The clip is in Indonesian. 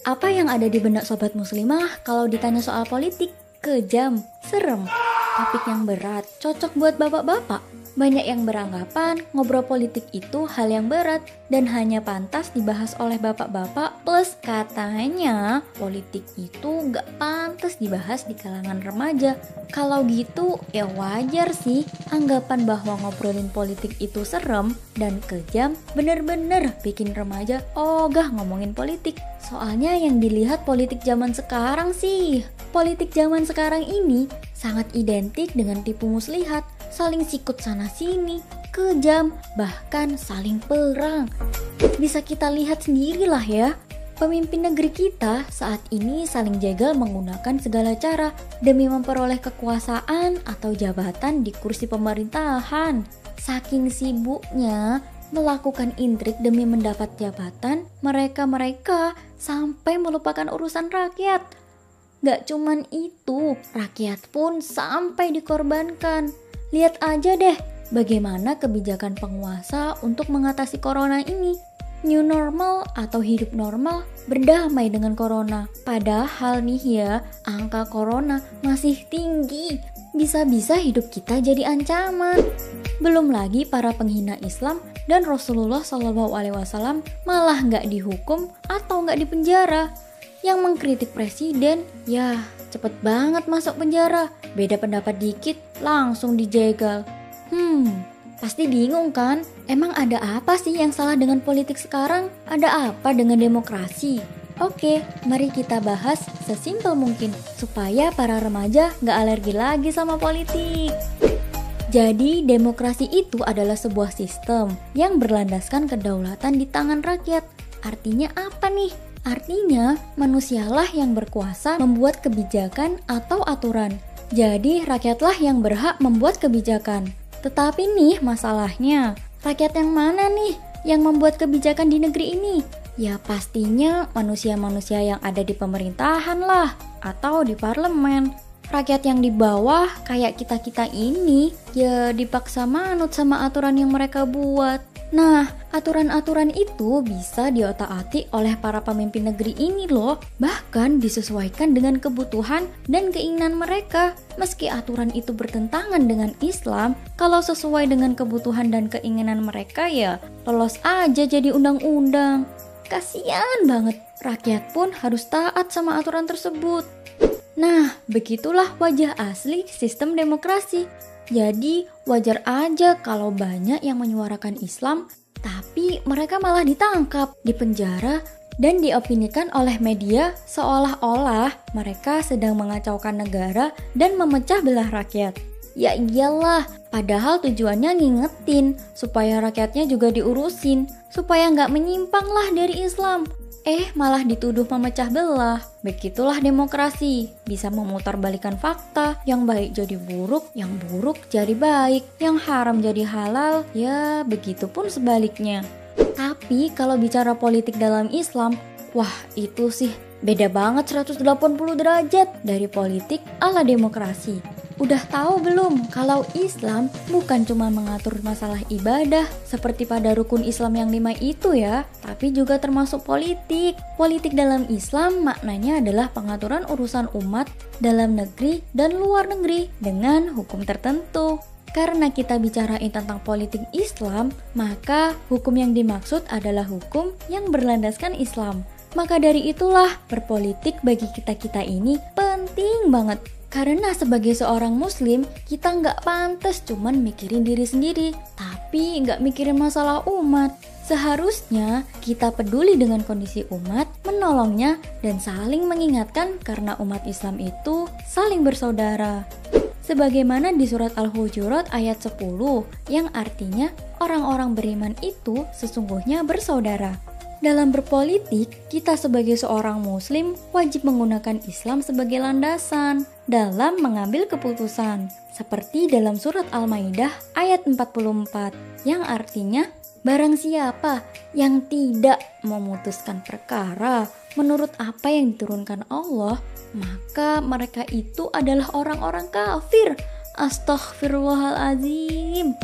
Apa yang ada di benak sobat muslimah kalau ditanya soal politik? Kejam, serem, topik yang berat, cocok buat bapak-bapak. Banyak yang beranggapan ngobrol politik itu hal yang berat dan hanya pantas dibahas oleh bapak-bapak, plus katanya politik itu gak pantas dibahas di kalangan remaja. Kalau gitu ya wajar sih, anggapan bahwa ngobrolin politik itu serem dan kejam bener-bener bikin remaja ogah ngomongin politik. Soalnya yang dilihat politik zaman sekarang sih, politik zaman sekarang ini sangat identik dengan tipu muslihat, saling sikut sana sini, kejam, bahkan saling perang. Bisa kita lihat sendirilah ya, pemimpin negeri kita saat ini saling jegal menggunakan segala cara demi memperoleh kekuasaan atau jabatan di kursi pemerintahan. Saking sibuknya melakukan intrik demi mendapat jabatan, mereka sampai melupakan urusan rakyat. Gak cuman itu, rakyat pun sampai dikorbankan. Lihat aja deh bagaimana kebijakan penguasa untuk mengatasi corona ini. New normal atau hidup normal berdamai dengan corona. Padahal nih ya, angka corona masih tinggi. Bisa-bisa hidup kita jadi ancaman. Belum lagi para penghina Islam dan Rasulullah SAW malah nggak dihukum atau nggak dipenjara. Yang mengkritik presiden, ya cepet banget masuk penjara. Beda pendapat dikit, langsung dijegal. Pasti bingung kan? Emang ada apa sih yang salah dengan politik sekarang? Ada apa dengan demokrasi? Oke, mari kita bahas sesimpel mungkin supaya para remaja nggak alergi lagi sama politik. Jadi, demokrasi itu adalah sebuah sistem yang berlandaskan kedaulatan di tangan rakyat. Artinya apa nih? Artinya, manusialah yang berkuasa membuat kebijakan atau aturan. Jadi, rakyatlah yang berhak membuat kebijakan. Tetapi nih masalahnya, rakyat yang mana nih yang membuat kebijakan di negeri ini? Ya pastinya manusia-manusia yang ada di pemerintahan lah, atau di parlemen. Rakyat yang di bawah kayak kita-kita ini, ya dipaksa manut sama aturan yang mereka buat. Nah, aturan-aturan itu bisa diotak-atik oleh para pemimpin negeri ini loh. Bahkan disesuaikan dengan kebutuhan dan keinginan mereka. Meski aturan itu bertentangan dengan Islam, kalau sesuai dengan kebutuhan dan keinginan mereka ya lolos aja jadi undang-undang. Kasian banget, rakyat pun harus taat sama aturan tersebut. Nah, begitulah wajah asli sistem demokrasi. Jadi, wajar aja kalau banyak yang menyuarakan Islam, tapi mereka malah ditangkap, dipenjara, dan diopinikan oleh media seolah-olah mereka sedang mengacaukan negara dan memecah belah rakyat. Ya iyalah, padahal tujuannya ngingetin supaya rakyatnya juga diurusin, supaya nggak menyimpang lah dari Islam. Malah dituduh memecah belah. Begitulah demokrasi, bisa memutarbalikkan fakta, yang baik jadi buruk, yang buruk jadi baik, yang haram jadi halal, ya begitupun sebaliknya. Tapi kalau bicara politik dalam Islam, wah itu sih beda banget 180 derajat dari politik ala demokrasi. Udah tahu belum kalau Islam bukan cuma mengatur masalah ibadah seperti pada rukun Islam yang 5 itu ya, tapi juga termasuk politik. Politik dalam Islam maknanya adalah pengaturan urusan umat dalam negeri dan luar negeri dengan hukum tertentu. Karena kita bicarain tentang politik Islam, maka hukum yang dimaksud adalah hukum yang berlandaskan Islam. Maka dari itulah berpolitik bagi kita-kita ini penting banget. Karena sebagai seorang muslim, kita nggak pantas cuman mikirin diri sendiri, tapi nggak mikirin masalah umat. Seharusnya kita peduli dengan kondisi umat, menolongnya, dan saling mengingatkan karena umat Islam itu saling bersaudara. Sebagaimana di surat Al-Hujurat ayat 10, yang artinya orang-orang beriman itu sesungguhnya bersaudara. Dalam berpolitik, kita sebagai seorang muslim wajib menggunakan Islam sebagai landasan dalam mengambil keputusan. Seperti dalam surat Al-Maidah ayat 44, yang artinya, barang siapa yang tidak memutuskan perkara menurut apa yang diturunkan Allah, maka mereka itu adalah orang-orang kafir. Astaghfirullahaladzim.